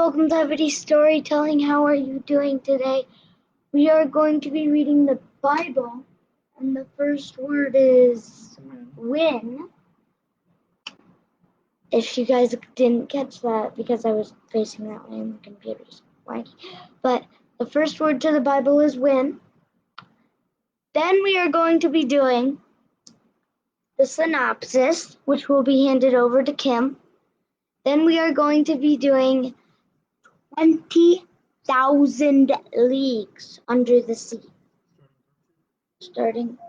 welcome to Everyday Storytelling. How are you doing today? We are going to be reading the Bible, and the first word is win. If you guys didn't catch that, because I was facing that way and the computer's blank. But the first word to the Bible is win. Then we are going to be doing the synopsis, which will be handed over to Kim. Then we are going to be doing 20,000 Leagues Under the Sea. Starting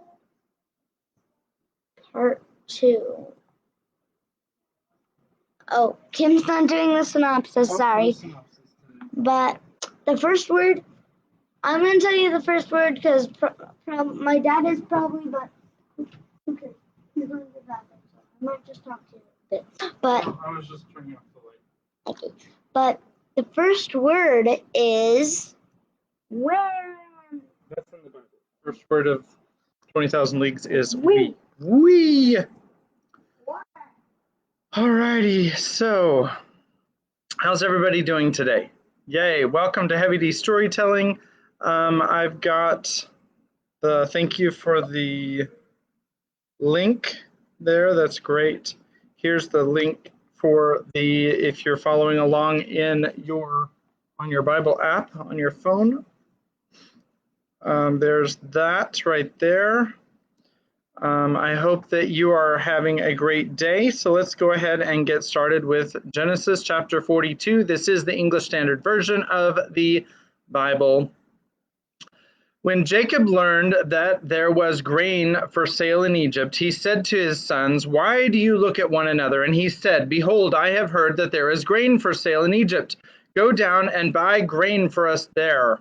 part 2. Oh, Kim's not doing the synopsis, sorry. But the first word, I'm going to tell you the first word because my dad is probably, but okay, he's going to the bathroom, so I might just talk to you a bit. But I was just turning off the light. Okay, but the first word is win. That's in the Bible. First word of 20,000 Leagues is We. We. Alrighty, so how's everybody doing today? Yay, welcome to Heavy D Storytelling. I've got the thank you for the link there. That's great. Here's the link for the, if you're following along on your Bible app on your phone. There's that right there. I hope that you are having a great day. So let's go ahead and get started with Genesis chapter 42. This is the English Standard Version of the Bible. When Jacob learned that there was grain for sale in Egypt, he said to his sons, "Why do you look at one another?" And he said, "Behold, I have heard that there is grain for sale in Egypt. Go down and buy grain for us there,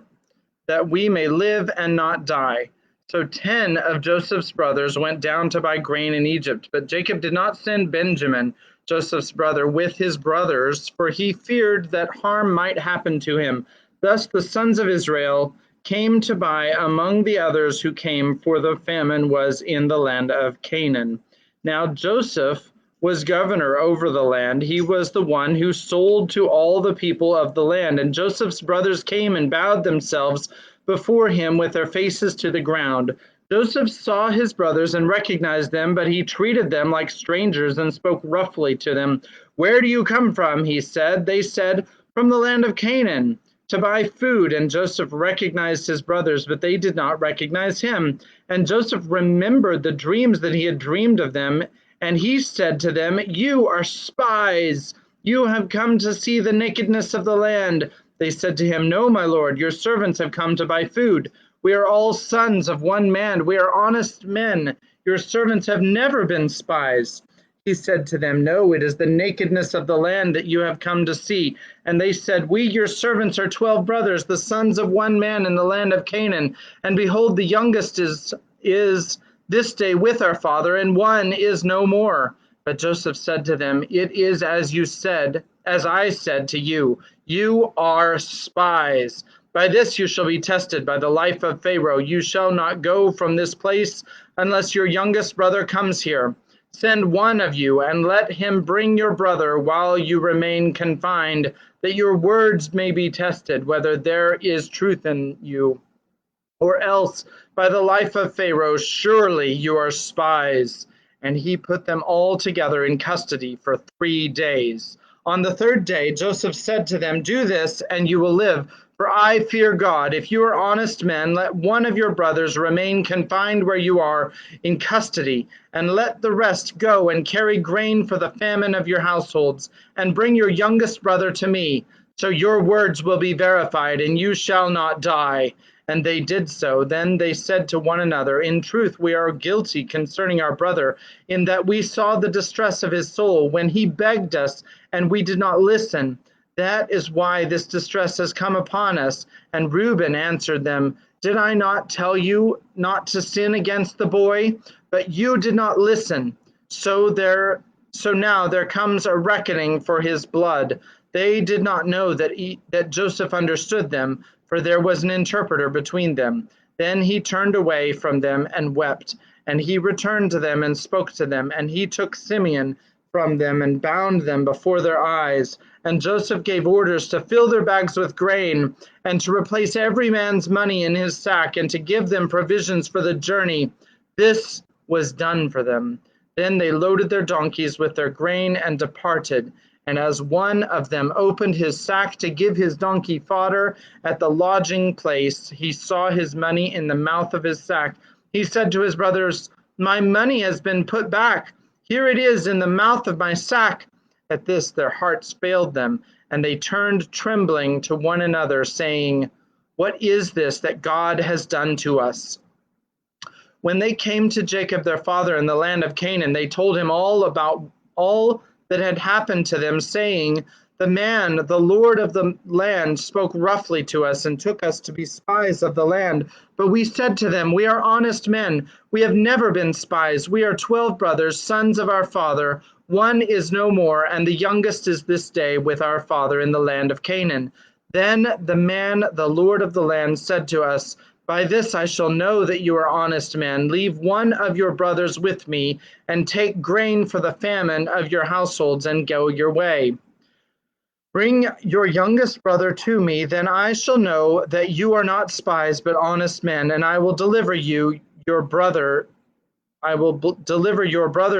that we may live and not die." So 10 of Joseph's brothers went down to buy grain in Egypt. But Jacob did not send Benjamin, Joseph's brother, with his brothers, for he feared that harm might happen to him. Thus the sons of Israel came to buy among the others who came, for the famine was in the land of Canaan. Now Joseph was governor over the land. He was the one who sold to all the people of the land. And Joseph's brothers came and bowed themselves before him with their faces to the ground. Joseph saw his brothers and recognized them, but he treated them like strangers and spoke roughly to them. "Where do you come from?" he said. They said, "From the land of Canaan, to buy food." And Joseph recognized his brothers, but they did not recognize him. And Joseph remembered the dreams that he had dreamed of them, and he said to them, "You are spies. You have come to see the nakedness of the land." They said to him, "No, my lord, your servants have come to buy food. We are all sons of one man. We are honest men. Your servants have never been spies." He said to them, "No, it is the nakedness of the land that you have come to see." And they said, "We, your servants, are 12 brothers, the sons of one man in the land of Canaan. And behold, the youngest is this day with our father, and one is no more." But Joseph said to them, "It is as you said, as I said to you. You are spies. By this you shall be tested, by the life of Pharaoh. You shall not go from this place unless your youngest brother comes here. Send one of you, and let him bring your brother while you remain confined, that your words may be tested, whether there is truth in you. Or else, by the life of Pharaoh, surely you are spies." And he put them all together in custody for 3 days. On the third day, Joseph said to them, "Do this, and you will live, for I fear God. If you are honest men, let one of your brothers remain confined where you are in custody, and let the rest go and carry grain for the famine of your households, and bring your youngest brother to me. So your words will be verified, and you shall not die." And they did so. Then they said to one another, "In truth, we are guilty concerning our brother, in that we saw the distress of his soul when he begged us, and we did not listen. That is why this distress has come upon us." And Reuben answered them, "Did I not tell you not to sin against the boy? But you did not listen. So now there comes a reckoning for his blood." They did not know that Joseph understood them, for there was an interpreter between them. Then he turned away from them and wept. And he returned to them and spoke to them. And he took Simeon, from them and bound them before their eyes. And Joseph gave orders to fill their bags with grain and to replace every man's money in his sack and to give them provisions for the journey. This was done for them. Then they loaded their donkeys with their grain and departed. And as one of them opened his sack to give his donkey fodder at the lodging place, he saw his money in the mouth of his sack. He said to his brothers, "My money has been put back. Here it is in the mouth of my sack." At this their hearts failed them, and they turned trembling to one another, saying, "What is this that God has done to us?" When they came to Jacob their father in the land of Canaan, they told him all about all that had happened to them, saying, "The man, the Lord of the land, spoke roughly to us and took us to be spies of the land. But we said to them, 'We are honest men. We have never been spies. We are 12 brothers, sons of our father. One is no more, and the youngest is this day with our father in the land of Canaan.' Then the man, the Lord of the land, said to us, 'By this I shall know that you are honest men. Leave one of your brothers with me, and take grain for the famine of your households, and go your way. Bring your youngest brother to me, then I shall know that you are not spies, but honest men, and I will deliver your brother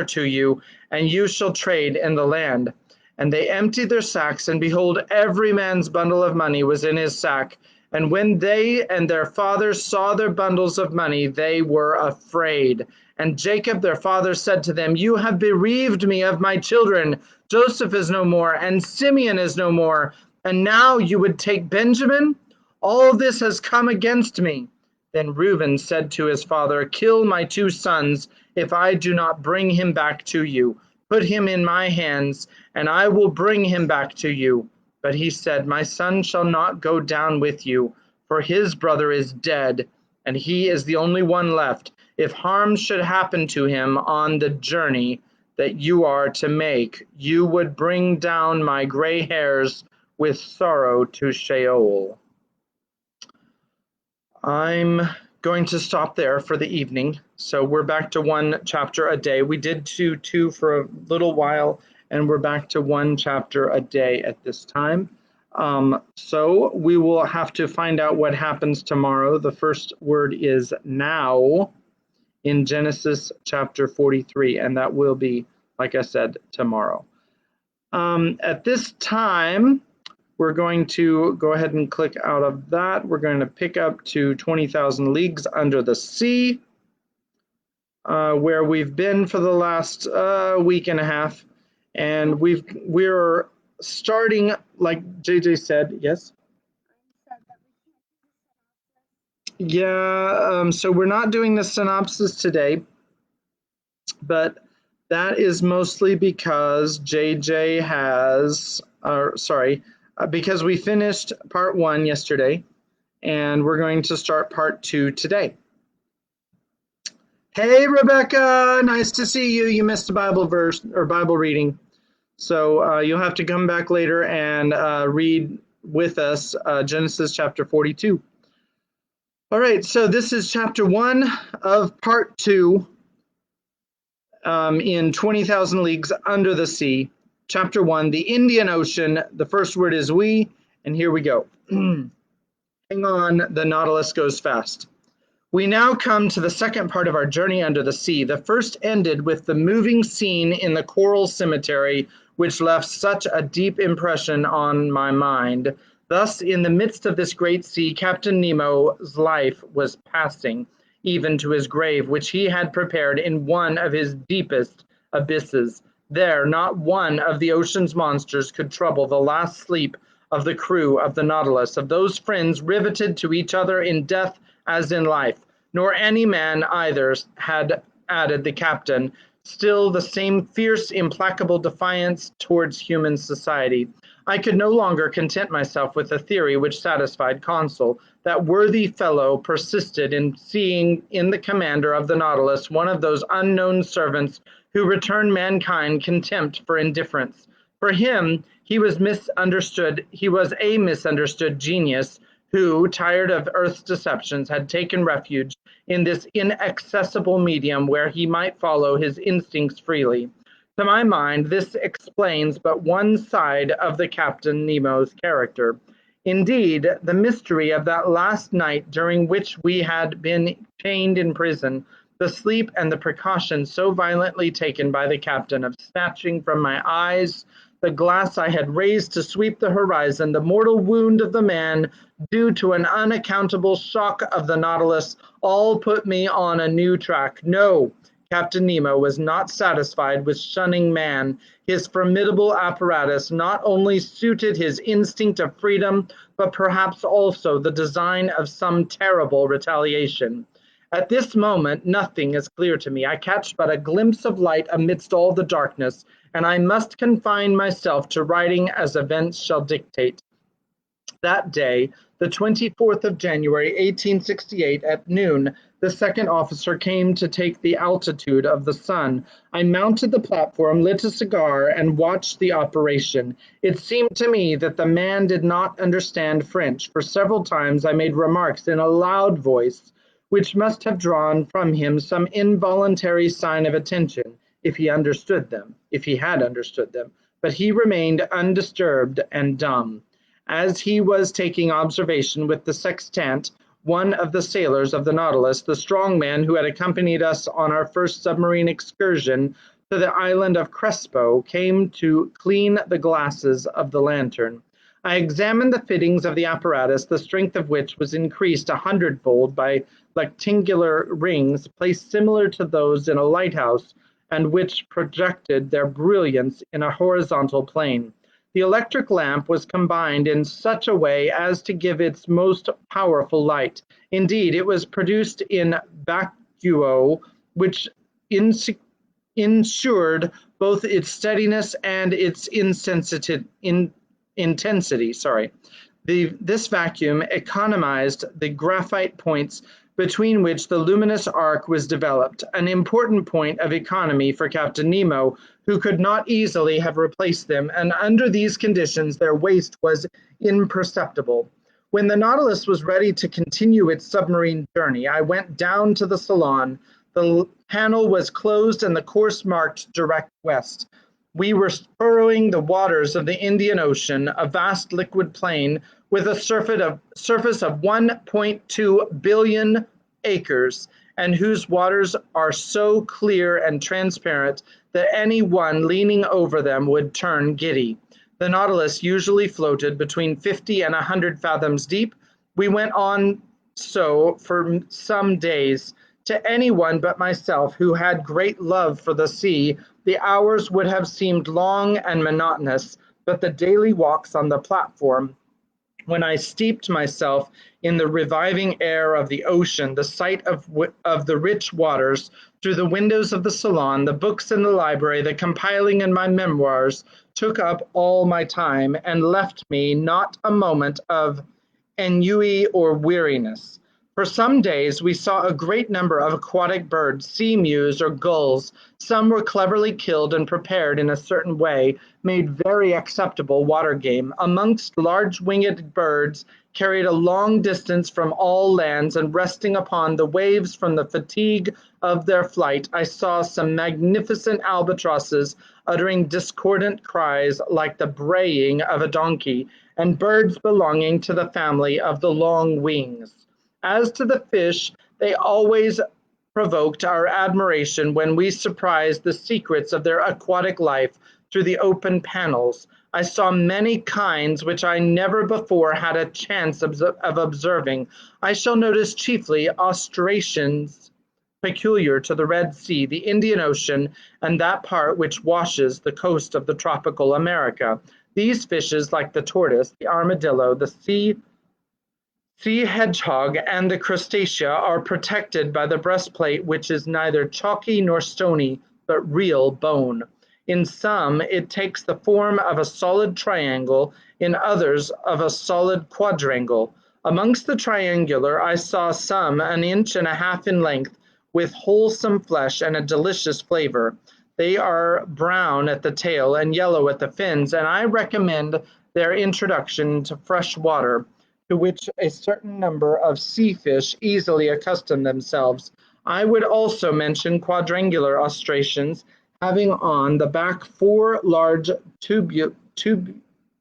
to you, and you shall trade in the land.' And they emptied their sacks, and behold, every man's bundle of money was in his sack. And when they and their father saw their bundles of money, they were afraid. And Jacob their father said to them, 'You have bereaved me of my children. Joseph is no more, and Simeon is no more. And now you would take Benjamin? All this has come against me.' Then Reuben said to his father, 'Kill my 2 sons, if I do not bring him back to you. Put him in my hands, and I will bring him back to you.' But he said, 'My son shall not go down with you, for his brother is dead, and he is the only one left. If harm should happen to him on the journey that you are to make, you would bring down my gray hairs with sorrow to Sheol.'" I'm going to stop there for the evening. So we're back to 1 chapter a day. We did do 2 for a little while, and we're back to 1 chapter a day at this time. So we will have to find out what happens tomorrow. The first word is now in Genesis chapter 43, and that will be, like I said, tomorrow. At this time, we're going to go ahead and click out of that. We're going to pick up to 20,000 Leagues Under the Sea, where we've been for the last week and a half. And we're starting, like JJ said, yes? Yeah, so we're not doing the synopsis today, but that is mostly because JJ has, because we finished part 1 yesterday, and we're going to start part 2 today. Hey, Rebecca, nice to see you. You missed a Bible verse or Bible reading. So you'll have to come back later and read with us Genesis chapter 42. All right, so this is chapter 1 of part 2 in 20,000 Leagues Under the Sea. Chapter 1, the Indian Ocean. The first word is we, and here we go. Hang on, the Nautilus goes fast. We now come to the second part of our journey under the sea. The first ended with the moving scene in the coral cemetery, which left such a deep impression on my mind. Thus, in the midst of this great sea, Captain Nemo's life was passing, even to his grave, which he had prepared in one of his deepest abysses. There, not one of the ocean's monsters could trouble the last sleep of the crew of the Nautilus, of those friends riveted to each other in death as in life, nor any man either, had added the captain, still the same fierce, implacable defiance towards human society. I could no longer content myself with a theory which satisfied Consul. That worthy fellow persisted in seeing in the commander of the Nautilus one of those unknown servants who return mankind contempt for indifference. For him, he was misunderstood. He was a misunderstood genius who, tired of Earth's deceptions, had taken refuge in this inaccessible medium where he might follow his instincts freely. To my mind, this explains but one side of the Captain Nemo's character. Indeed, the mystery of that last night during which we had been chained in prison, the sleep and the precaution so violently taken by the captain of snatching from my eyes the glass I had raised to sweep the horizon, the mortal wound of the man due to an unaccountable shock of the Nautilus, all put me on a new track. No, Captain Nemo was not satisfied with shunning man. His formidable apparatus not only suited his instinct of freedom, but perhaps also the design of some terrible retaliation. At this moment, nothing is clear to me. I catch but a glimpse of light amidst all the darkness, and I must confine myself to writing as events shall dictate. That day, the 24th of January, 1868, at noon, the second officer came to take the altitude of the sun. I mounted the platform, lit a cigar, and watched the operation. It seemed to me that the man did not understand French, for several times I made remarks in a loud voice, which must have drawn from him some involuntary sign of attention, if he had understood them, but he remained undisturbed and dumb. As he was taking observation with the sextant, one of the sailors of the Nautilus, the strong man who had accompanied us on our first submarine excursion to the island of Crespo, came to clean the glasses of the lantern. I examined the fittings of the apparatus, the strength of which was increased 100-fold by rectangular rings placed similar to those in a lighthouse, and which projected their brilliance in a horizontal plane. The electric lamp was combined in such a way as to give its most powerful light. Indeed, it was produced in vacuo, which ensured both its steadiness and its intensity. This vacuum economized the graphite points between which the luminous arc was developed, an important point of economy for Captain Nemo, who could not easily have replaced them, and under these conditions their waste was imperceptible. When the Nautilus was ready to continue its submarine journey, I went down to the salon. The panel was closed and the course marked direct west. We were furrowing the waters of the Indian Ocean, a vast liquid plain with a surface of 1.2 billion acres, and whose waters are so clear and transparent that any one leaning over them would turn giddy. The Nautilus usually floated between 50 and 100 fathoms deep. We went on so for some days. To anyone but myself, who had great love for the sea, the hours would have seemed long and monotonous, but the daily walks on the platform, when I steeped myself in the reviving air of the ocean, the sight of the rich waters through the windows of the salon, the books in the library, the compiling in my memoirs, took up all my time and left me not a moment of ennui or weariness. For some days we saw a great number of aquatic birds, sea mews or gulls. Some were cleverly killed and prepared in a certain way, made very acceptable water game. Amongst large winged birds carried a long distance from all lands and resting upon the waves from the fatigue of their flight, I saw some magnificent albatrosses uttering discordant cries like the braying of a donkey, and birds belonging to the family of the long wings. As to the fish, they always provoked our admiration when we surprised the secrets of their aquatic life through the open panels. I saw many kinds which I never before had a chance of observing. I shall notice chiefly ostracions peculiar to the Red Sea, the Indian Ocean, and that part which washes the coast of the tropical America. These fishes, like the tortoise, the armadillo, the sea hedgehog, and the crustacea, are protected by the breastplate, which is neither chalky nor stony, but real bone. In some it takes the form of a solid triangle, in others of a solid quadrangle. Amongst the triangular I saw some an inch and a half in length, with wholesome flesh and a delicious flavor. They are brown at the tail and yellow at the fins, and I recommend their introduction to fresh water, to which a certain number of sea fish easily accustom themselves. I would also mention quadrangular ostracions. having on the back 4 large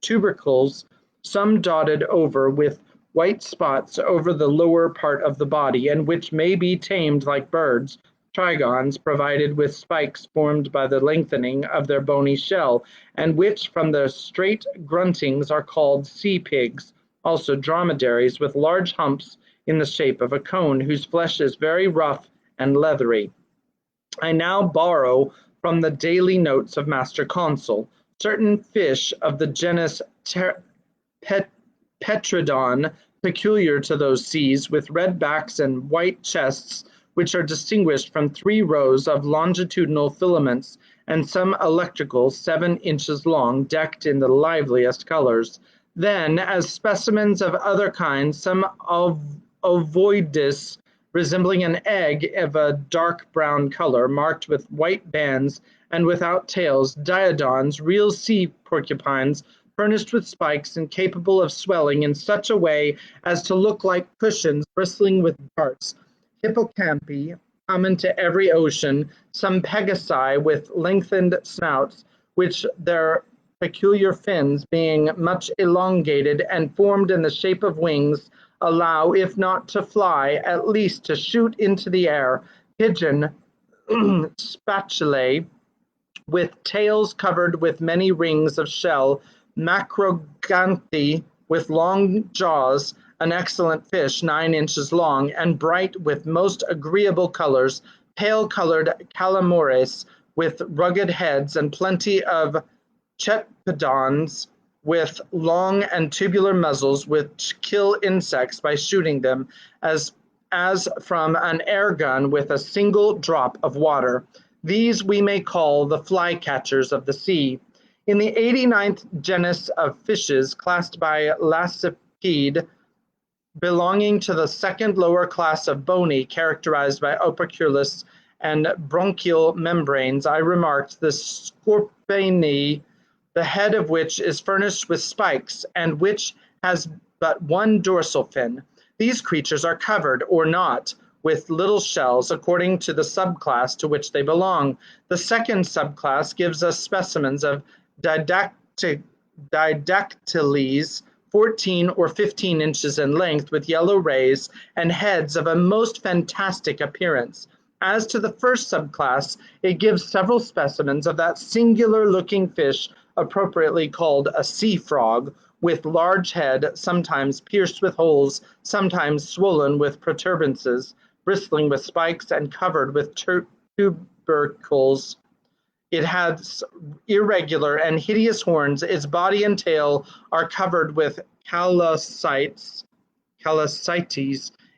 tubercles, some dotted over with white spots over the lower part of the body, and which may be tamed like birds, trigons provided with spikes formed by the lengthening of their bony shell, and which from their straight gruntings are called sea pigs, also dromedaries with large humps in the shape of a cone, whose flesh is very rough and leathery. I now borrow from the daily notes of Master Consul certain fish of the genus Petrodon, peculiar to those seas, with red backs and white chests, which are distinguished from 3 rows of longitudinal filaments, and some electrical 7 inches long, decked in the liveliest colors. Then, as specimens of other kinds, some ovoids resembling an egg of a dark brown color, marked with white bands and without tails, diodons, real sea porcupines, furnished with spikes and capable of swelling in such a way as to look like cushions bristling with darts, hippocampi, common to every ocean, some pegasi with lengthened snouts, which their peculiar fins, being much elongated and formed in the shape of wings, allow, if not to fly, at least to shoot into the air, pigeon spatulae, with tails covered with many rings of shell, macroganthe, with long jaws, an excellent fish 9 inches long, and bright with most agreeable colors, pale-colored calamores, with rugged heads, and plenty of chetpodons, with long and tubular muzzles, which kill insects by shooting them as from an air gun with a single drop of water. These we may call the flycatchers of the sea. In the 89th genus of fishes, classed by Lacipede, belonging to the second lower class of bony, characterized by operculus and bronchial membranes, I remarked the Scorpaeni, the head of which is furnished with spikes, and which has but 1 dorsal fin. These creatures are covered, or not, with little shells, according to the subclass to which they belong. The second subclass gives us specimens of Didactyles, 14 or 15 inches in length, with yellow rays and heads of a most fantastic appearance. As to the first subclass, it gives several specimens of that singular-looking fish appropriately called a sea frog, with large head, sometimes pierced with holes, sometimes swollen with protuberances, bristling with spikes and covered with tubercles. It has irregular and hideous horns. Its body and tail are covered with calicites.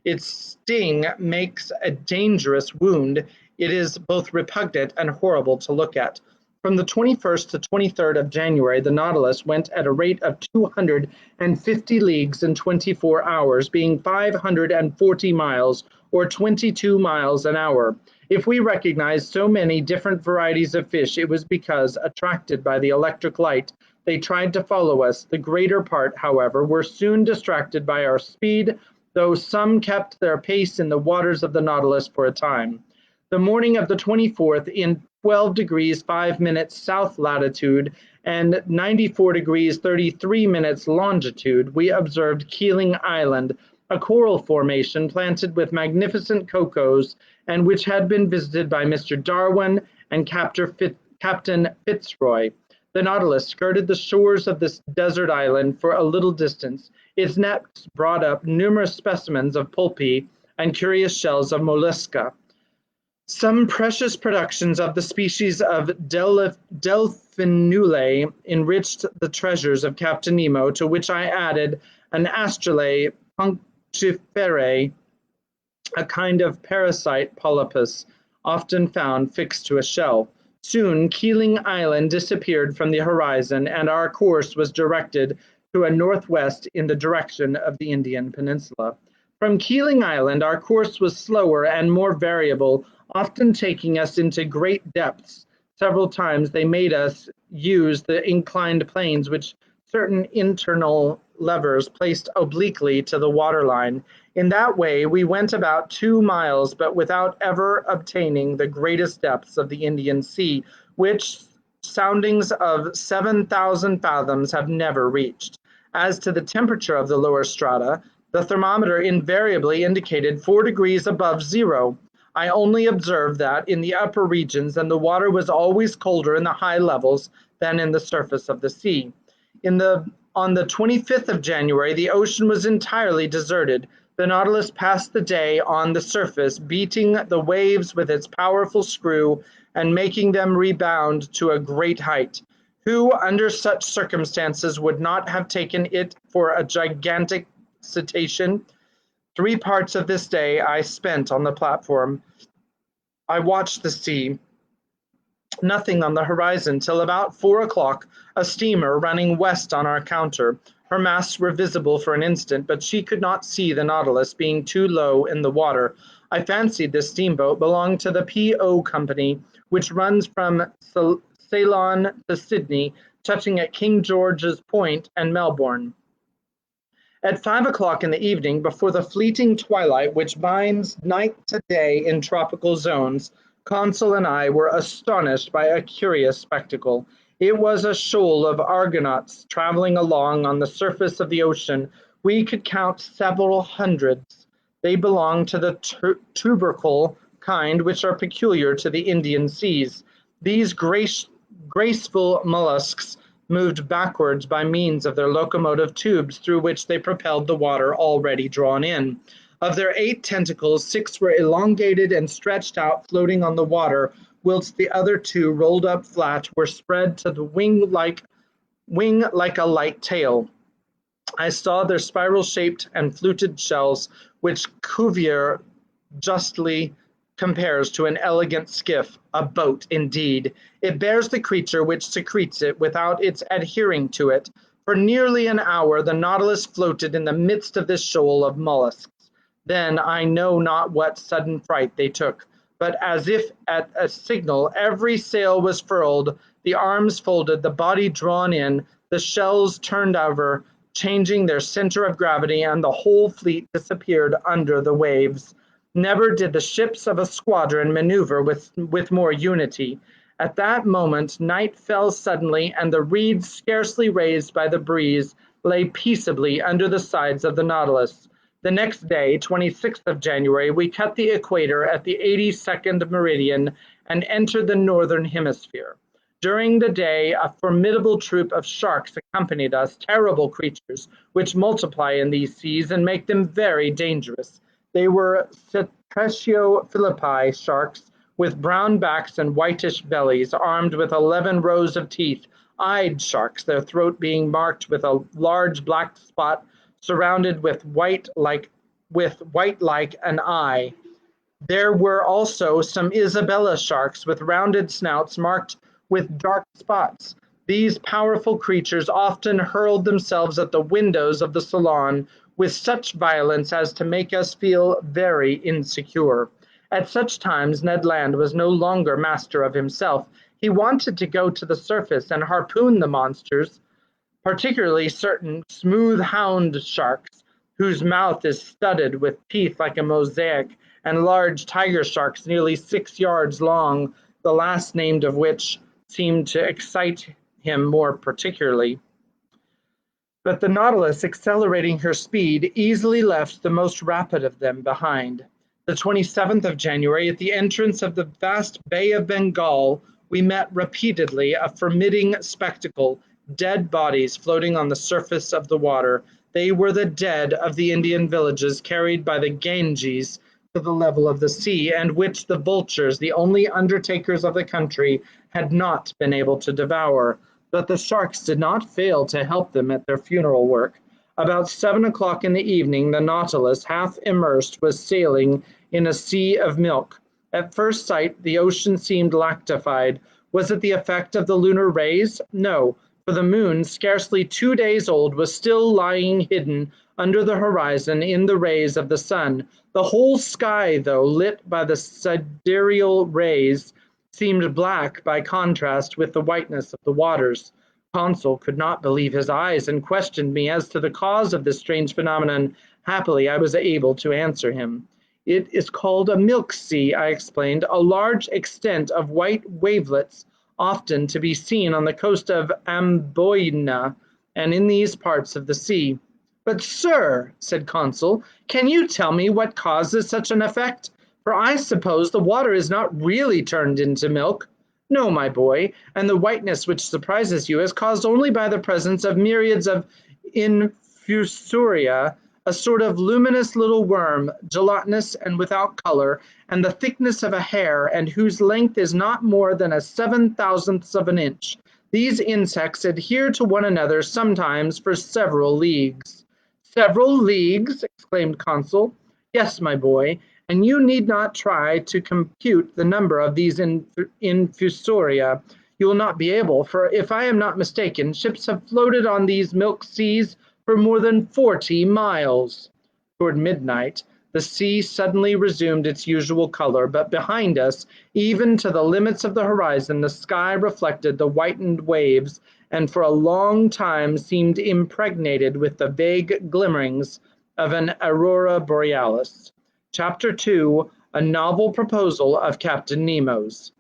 Its sting makes a dangerous wound. It is both repugnant and horrible to look at. From the 21st to 23rd of January, the Nautilus went at a rate of 250 leagues in 24 hours, being 540 miles or 22 miles an hour. If we recognized so many different varieties of fish, it was because, attracted by the electric light, they tried to follow us. The greater part, however, were soon distracted by our speed, though some kept their pace in the waters of the Nautilus for a time. The morning of the 24th, in 12 degrees 5 minutes south latitude and 94 degrees 33 minutes longitude, we observed Keeling Island, a coral formation planted with magnificent cocoas, and which had been visited by Mr. Darwin and Captain Fitzroy. The Nautilus skirted the shores of this desert island for a little distance. Its nets brought up numerous specimens of pulpi and curious shells of mollusca. Some precious productions of the species of Delphinulae enriched the treasures of Captain Nemo, to which I added an Astralae punctiferae, a kind of parasite polypus, often found fixed to a shell. Soon Keeling Island disappeared from the horizon, and our course was directed to a northwest in the direction of the Indian Peninsula. From Keeling Island, our course was slower and more variable, often taking us into great depths. Several times they made us use the inclined planes, which certain internal levers placed obliquely to the waterline. In that way, we went about 2 miles, but without ever obtaining the greatest depths of the Indian Sea, which soundings of 7,000 fathoms have never reached. As to the temperature of the lower strata, the thermometer invariably indicated 4 degrees above zero. I only observed that in the upper regions, and the water was always colder in the high levels than in the surface of the sea. On the 25th of January, the ocean was entirely deserted. The Nautilus passed the day on the surface, beating the waves with its powerful screw and making them rebound to a great height. Who, under such circumstances, would not have taken it for a gigantic cetacean? 3 parts of this day I spent on the platform. I watched the sea. Nothing on the horizon till about 4 o'clock, a steamer running west on our counter. Her masts were visible for an instant, but she could not see the Nautilus, being too low in the water. I fancied this steamboat belonged to the P.O. Company, which runs from Ceylon to Sydney, touching at King George's Point and Melbourne. At 5 o'clock in the evening, before the fleeting twilight which binds night to day in tropical zones, Consul and I were astonished by a curious spectacle. It was a shoal of Argonauts traveling along on the surface of the ocean. We could count several hundreds. They belonged to the tubercle kind, which are peculiar to the Indian seas. These graceful mollusks moved backwards by means of their locomotive tubes through which they propelled the water already drawn in. Of their 8 tentacles, 6 were elongated and stretched out, floating on the water, whilst the other 2, rolled up flat, were spread to the wing like a light tail. I saw their spiral-shaped and fluted shells, which Cuvier justly compares to an elegant skiff, a boat indeed. It bears the creature which secretes it without its adhering to it. For nearly an hour the Nautilus floated in the midst of this shoal of mollusks. Then I know not what sudden fright they took, but as if at a signal every sail was furled, the arms folded, the body drawn in, the shells turned over, changing their center of gravity, and the whole fleet disappeared under the waves. Never did the ships of a squadron maneuver with more unity. At that moment night fell suddenly, and the reeds, scarcely raised by the breeze, lay peaceably under the sides of the Nautilus. The next day, 26th of January, we cut the equator at the 82nd meridian and entered the northern hemisphere. During the day, a formidable troop of sharks accompanied us, terrible creatures, which multiply in these seas and make them very dangerous. They were Cetratio philippi sharks, with brown backs and whitish bellies, armed with 11 rows of teeth, eyed sharks, their throat being marked with a large black spot surrounded with white like an eye. There were also some Isabella sharks with rounded snouts marked with dark spots. These powerful creatures often hurled themselves at the windows of the salon with such violence as to make us feel very insecure. At such times Ned Land was no longer master of himself. He wanted to go to the surface and harpoon the monsters, particularly certain smooth hound sharks, whose mouth is studded with teeth like a mosaic, and large tiger sharks nearly 6 yards long, the last named of which seemed to excite him more particularly. But the Nautilus, accelerating her speed, easily left the most rapid of them behind. The 27th of January, at the entrance of the vast Bay of Bengal, we met repeatedly a forbidding spectacle, dead bodies floating on the surface of the water. They were the dead of the Indian villages carried by the Ganges to the level of the sea, and which the vultures, the only undertakers of the country, had not been able to devour. But the sharks did not fail to help them at their funeral work. About 7 o'clock in the evening, the Nautilus, half immersed, was sailing in a sea of milk. At first sight, the ocean seemed lactified. Was it the effect of the lunar rays? No, for the moon, scarcely 2 days old, was still lying hidden under the horizon in the rays of the sun. The whole sky, though lit by the sidereal rays, seemed black by contrast with the whiteness of the waters. Consul could not believe his eyes and questioned me as to the cause of this strange phenomenon. Happily, I was able to answer him. It is called a milk sea, I explained, a large extent of white wavelets often to be seen on the coast of Amboina and in these parts of the sea. But, sir, said Consul, can you tell me what causes such an effect? For I suppose the water is not really turned into milk. No, my boy, and the whiteness which surprises you is caused only by the presence of myriads of infusoria, a sort of luminous little worm, gelatinous and without color, and the thickness of a hair, and whose length is not more than a 7,000th of an inch. These insects adhere to one another sometimes for several leagues. Several leagues, exclaimed Consul. Yes, my boy, and you need not try to compute the number of these infusoria. You will not be able, for if I am not mistaken, ships have floated on these milk seas for more than 40 miles. Toward midnight, the sea suddenly resumed its usual color, but behind us, even to the limits of the horizon, the sky reflected the whitened waves, and for a long time seemed impregnated with the vague glimmerings of an aurora borealis. Chapter 2, A Novel Proposal of Captain Nemo's.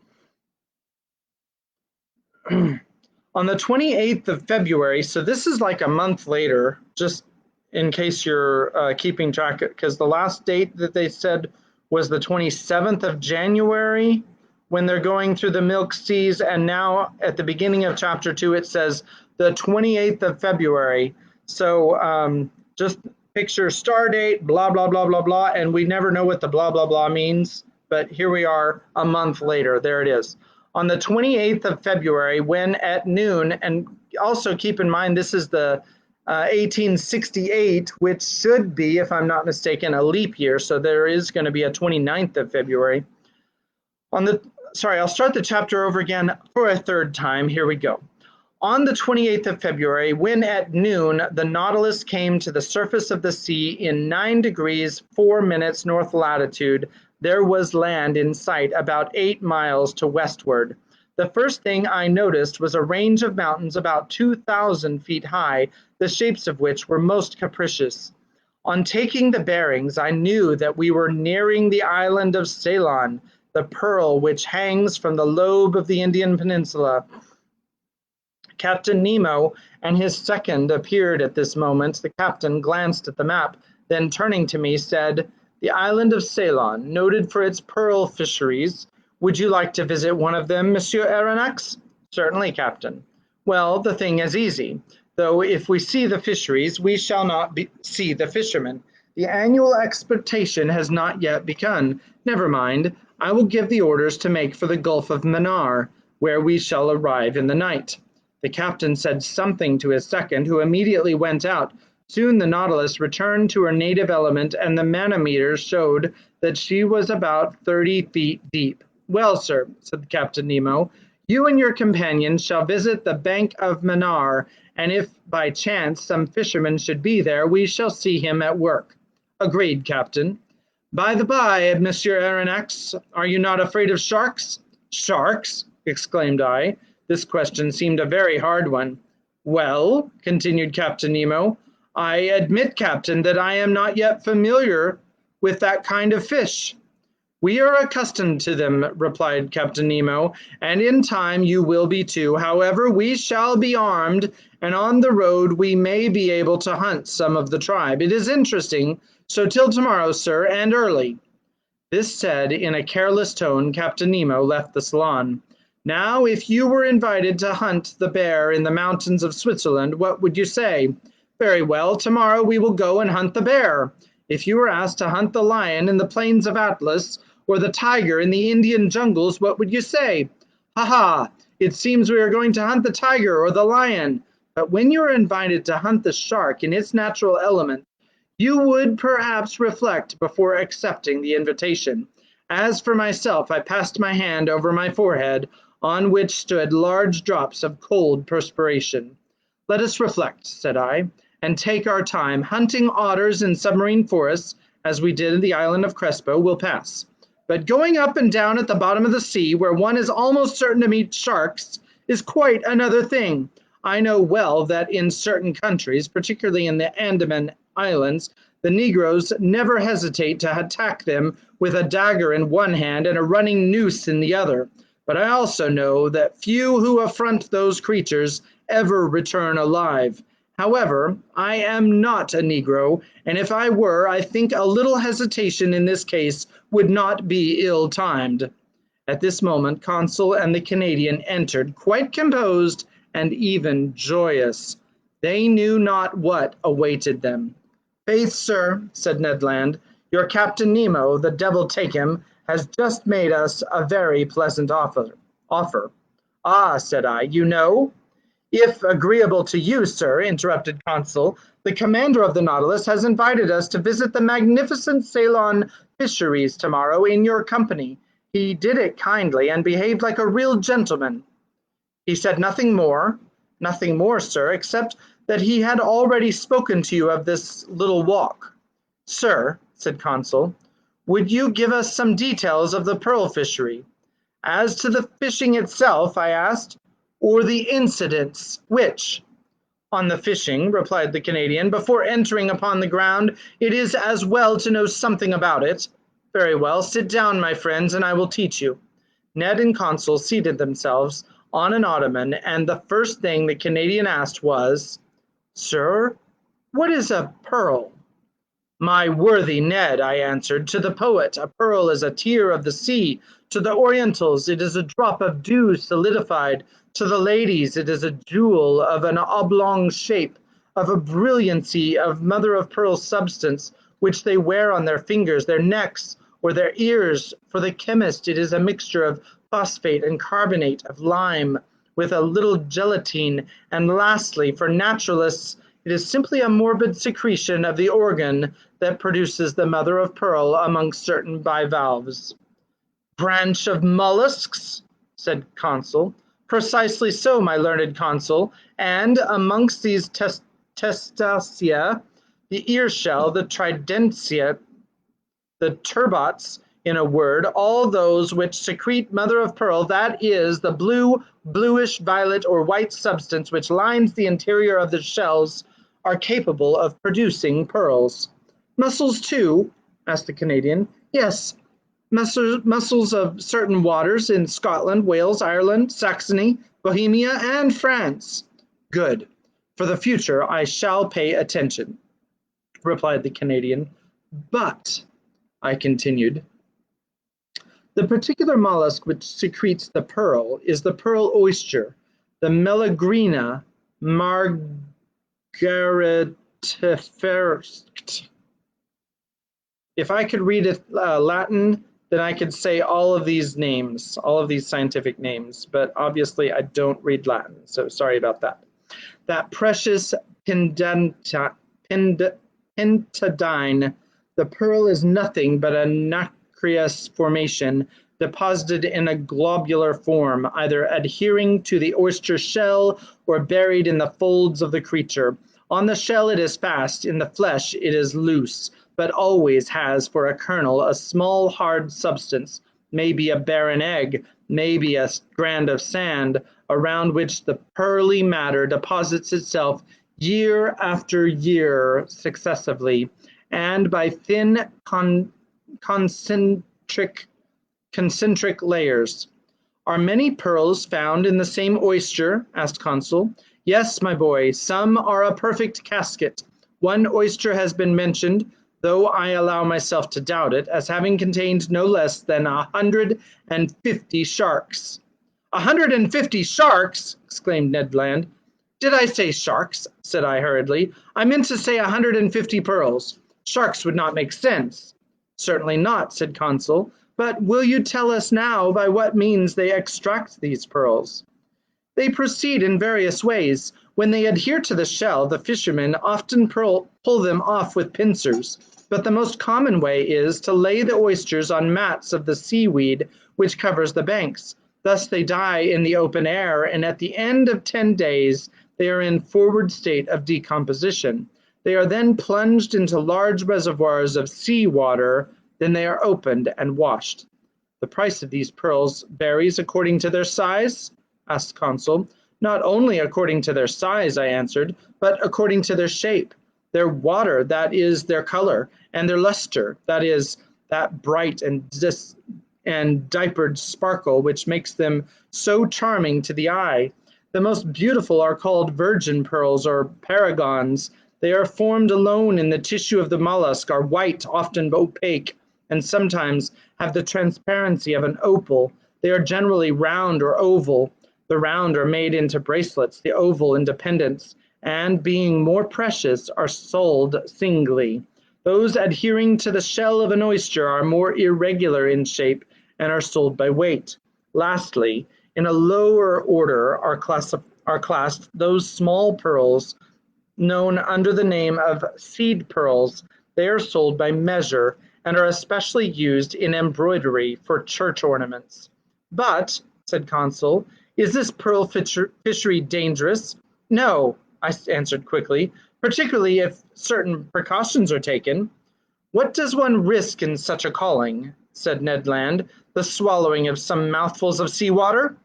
On the 28th of February, so this is like a month later, just in case you're keeping track, because the last date that they said was the 27th of January when they're going through the milk seas, and now at the beginning of chapter 2 it says the 28th of February. So just picture star date, blah, blah, blah, blah, blah, and we never know what the blah, blah, blah means, but here we are a month later. There it is. On the 28th of February, when at noon, and also keep in mind this is the 1868, which should be, if I'm not mistaken, a leap year, so there is going to be a 29th of February. I'll start the chapter over again for a third time. Here we go. On the 28th of February, when at noon the Nautilus came to the surface of the sea in 9 degrees 4 minutes north latitude, there was land in sight about 8 miles to westward. The first thing I noticed was a range of mountains about 2,000 feet high, the shapes of which were most capricious. On taking the bearings, I knew that we were nearing the island of Ceylon, the pearl which hangs from the lobe of the Indian peninsula. Captain Nemo and his second appeared at this moment. The captain glanced at the map, then turning to me said, "The island of Ceylon, noted for its pearl fisheries. Would you like to visit one of them, Monsieur Aronnax?" "Certainly, Captain." "Well, the thing is easy, though if we see the fisheries, we shall not see the fishermen. The annual exportation has not yet begun. Never mind, I will give the orders to make for the Gulf of Mannar, where we shall arrive in the night." The captain said something to his second, who immediately went out. Soon the Nautilus returned to her native element, and the manometer showed that she was about 30 feet deep. "Well, sir," said Captain Nemo, "you and your companions shall visit the Bank of Mannar, and if by chance some fisherman should be there, we shall see him at work." "Agreed, Captain." "By the by, Monsieur Aronnax, are you not afraid of sharks?" "Sharks?" exclaimed I. This question seemed a very hard one. "Well," continued Captain Nemo, "I admit, Captain, that I am not yet familiar with that kind of fish." "We are accustomed to them," replied Captain Nemo, "and in time you will be too. However, we shall be armed, and on the road we may be able to hunt some of the tribe. It is interesting, so till tomorrow, sir, and early." This said in a careless tone, Captain Nemo left the salon. "Now, if you were invited to hunt the bear in the mountains of Switzerland, what would you say? Very well, tomorrow we will go and hunt the bear. If you were asked to hunt the lion in the plains of Atlas, or the tiger in the Indian jungles, what would you say? Ha ha, it seems we are going to hunt the tiger or the lion. But when you are invited to hunt the shark in its natural element, you would perhaps reflect before accepting the invitation. As for myself, I passed my hand over my forehead, on which stood large drops of cold perspiration. "Let us reflect," said I, "and take our time. Hunting otters in submarine forests, as we did in the island of Crespo, will pass. But going up and down at the bottom of the sea, where one is almost certain to meet sharks, is quite another thing. I know well that in certain countries, particularly in the Andaman Islands, the Negroes never hesitate to attack them with a dagger in one hand and a running noose in the other. But I also know that few who affront those creatures ever return alive. However, I am not a Negro, and if I were, I think a little hesitation in this case would not be ill-timed. At this moment, Consul and the Canadian entered, quite composed and even joyous. They knew not what awaited them. "Faith, sir," said Ned Land, "your Captain Nemo, the devil take him, has just made us a very pleasant offer." "Ah," said I, "you know?" "If agreeable to you, sir," interrupted Consul, "the commander of the Nautilus has invited us to visit the magnificent Ceylon fisheries tomorrow in your company. He did it kindly and behaved like a real gentleman." "He said nothing more?" "Nothing more, sir, except that he had already spoken to you of this little walk." "Sir," said Consul, "would you give us some details of the pearl fishery?" "As to the fishing itself," I asked, "or the incidents, which?" "On the fishing," replied the Canadian. "Before entering upon the ground, it is as well to know something about it." "Very well, sit down, my friends, and I will teach you." Ned and Consul seated themselves on an ottoman, and the first thing the Canadian asked was, "Sir, what is a pearl?" "My worthy Ned," I answered, "to the poet a pearl is a tear of the sea, to the Orientals it is a drop of dew solidified, to the ladies it is a jewel of an oblong shape, of a brilliancy of mother-of-pearl substance, which they wear on their fingers, their necks, or their ears. For the chemist it is a mixture of phosphate and carbonate of lime, with a little gelatine, and lastly, for naturalists, it is simply a morbid secretion of the organ that produces the mother of pearl among certain bivalves." "Branch of mollusks?" said Consul. "Precisely so, my learned Consul, and amongst these testacea, the ear shell, the tridentia, the turbots, in a word, all those which secrete mother of pearl, that is, the blue, bluish, violet, or white substance which lines the interior of the shells, are capable of producing pearls." "Mussels too?" asked the Canadian. "Yes, mussels of certain waters in Scotland, Wales, Ireland, Saxony, Bohemia, and France." "Good. For the future I shall pay attention," replied the Canadian. "But," I continued, "the particular mollusk which secretes the pearl is the pearl oyster, the Meleagrina margaritifera. If I could read it Latin, then I could say all of these names, all of these scientific names, but obviously I don't read Latin, so sorry about that. That precious pentadine, the pearl is nothing but a nacreous formation deposited in a globular form, either adhering to the oyster shell or buried in the folds of the creature. On the shell it is fast, in the flesh it is loose, but always has for a kernel a small hard substance, maybe a barren egg, maybe a strand of sand, around which the pearly matter deposits itself year after year successively, and by thin concentric layers. "Are many pearls found in the same oyster?" asked Consul. "Yes, my boy, some are a perfect casket. One oyster has been mentioned, though I allow myself to doubt it, as having contained no less than 150 sharks." "150 sharks!" exclaimed Ned Land. "Did I say sharks?" said I hurriedly. "I meant to say 150 pearls. Sharks would not make sense." "Certainly not," said Consul. "But will you tell us now by what means they extract these pearls?" "They proceed in various ways. When they adhere to the shell, the fishermen often pull them off with pincers, but the most common way is to lay the oysters on mats of the seaweed which covers the banks. Thus they die in the open air, and at the end of 10 days they are in forward state of decomposition. They are then plunged into large reservoirs of sea water, then they are opened and washed." "The price of these pearls varies according to their size?" asked Consul. "Not only according to their size," I answered, "but according to their shape, their water, that is, their color, and their luster, that is, that bright and and diapered sparkle, which makes them so charming to the eye. The most beautiful are called virgin pearls or paragons. They are formed alone in the tissue of the mollusk, are white, often opaque, and sometimes have the transparency of an opal. They are generally round or oval. The round are made into bracelets, the oval into pendants, and being more precious, are sold singly. Those adhering to the shell of an oyster are more irregular in shape and are sold by weight. Lastly, in a lower order are classed those small pearls known under the name of seed pearls. They are sold by measure and are especially used in embroidery for church ornaments. But, said Consul, is this pearl fishery dangerous? No, I answered quickly, particularly if certain precautions are taken. What does one risk in such a calling? Said Ned Land, the swallowing of some mouthfuls of seawater?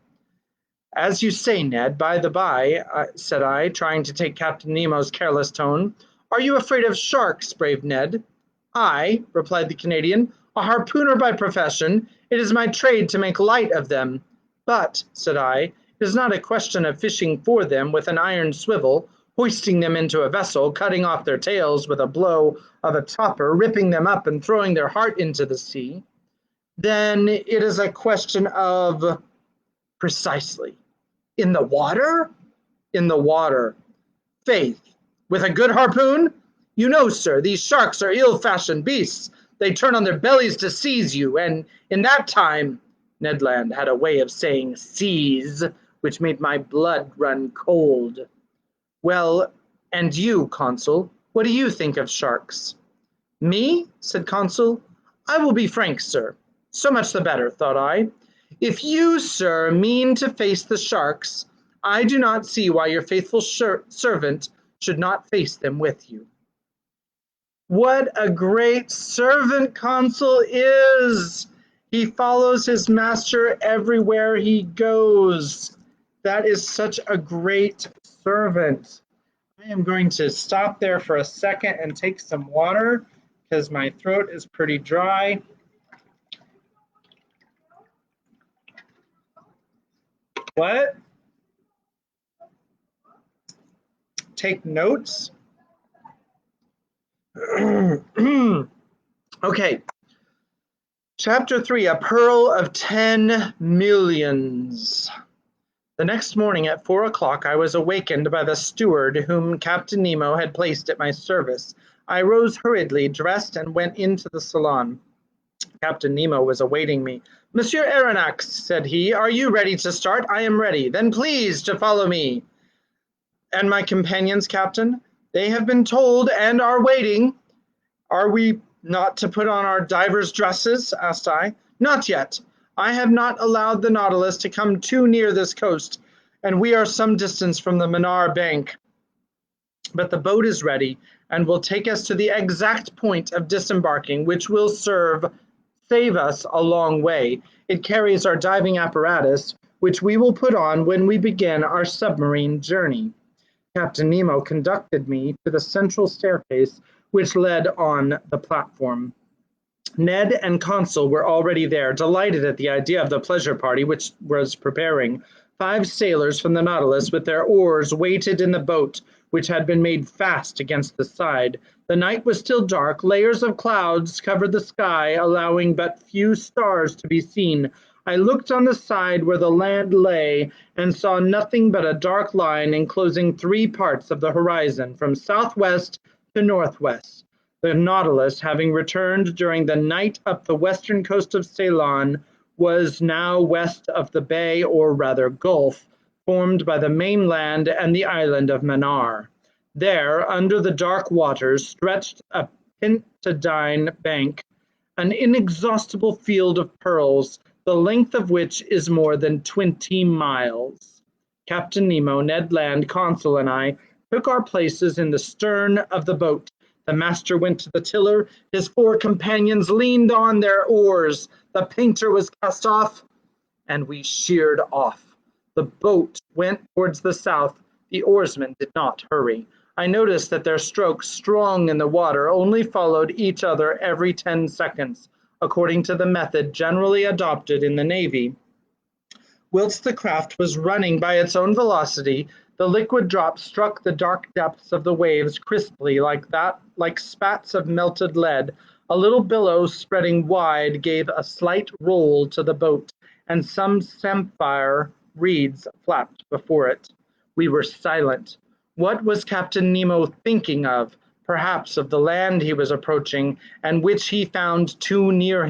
As you say, Ned, by the by, said I, trying to take Captain Nemo's careless tone. Are you afraid of sharks, brave Ned? I, replied the Canadian, a harpooner by profession. It is my trade to make light of them. But, said I, it is not a question of fishing for them with an iron swivel, hoisting them into a vessel, cutting off their tails with a blow of a chopper, ripping them up and throwing their heart into the sea. Then it is a question of... Precisely. In the water? In the water. Faith. With a good harpoon? You know, sir, these sharks are ill-fashioned beasts. They turn on their bellies to seize you, and in that time... Ned Land had a way of saying seize, which made my blood run cold. Well, and you, Consul, what do you think of sharks? Me? Said Consul. I will be frank, sir. So much the better, thought I. If you, sir, mean to face the sharks, I do not see why your faithful servant should not face them with you. What a great servant Consul is! He follows his master everywhere he goes. That is such a great servant. I am going to stop there for a second and take some water because my throat is pretty dry. What? Take notes? Okay. Chapter 3, A Pearl of 10 Millions. The next morning at 4 o'clock, I was awakened by the steward whom Captain Nemo had placed at my service. I rose hurriedly, dressed, and went into the salon. Captain Nemo was awaiting me. Monsieur Aronnax, said he, are you ready to start? I am ready. Then please to follow me. And my companions, Captain? They have been told and are waiting. Are we not to put on our divers' dresses? Asked I. Not yet. I have not allowed the Nautilus to come too near this coast, and we are some distance from the Manar bank. But the boat is ready and will take us to the exact point of disembarking, which will save us a long way. It carries our diving apparatus, which we will put on when we begin our submarine journey. Captain Nemo conducted me to the central staircase, which led on the platform. Ned and Consul were already there, delighted at the idea of the pleasure party which was preparing. 5 sailors from the Nautilus with their oars waited in the boat, which had been made fast against the side. The night was still dark. Layers of clouds covered the sky, allowing but few stars to be seen. I looked on the side where the land lay and saw nothing but a dark line enclosing 3 parts of the horizon, from southwest to northwest. The Nautilus, having returned during the night up the western coast of Ceylon, was now west of the bay, or rather gulf, formed by the mainland and the island of Manar. There, under the dark waters, stretched a pintadine bank, an inexhaustible field of pearls, the length of which is more than 20 miles. Captain Nemo, Ned Land, Consul, and I took our places in the stern of the boat. The master went to the tiller. His 4 companions leaned on their oars. The painter was cast off, and we sheered off. The boat went towards the south. The oarsmen did not hurry. I noticed that their strokes, strong in the water, only followed each other every 10 seconds. according to the method generally adopted in the Navy. Whilst the craft was running by its own velocity, the liquid drops struck the dark depths of the waves crisply like spats of melted lead. A little billow spreading wide gave a slight roll to the boat, and some samphire reeds flapped before it. We were silent. What was Captain Nemo thinking of? Perhaps of the land he was approaching, and which he found too near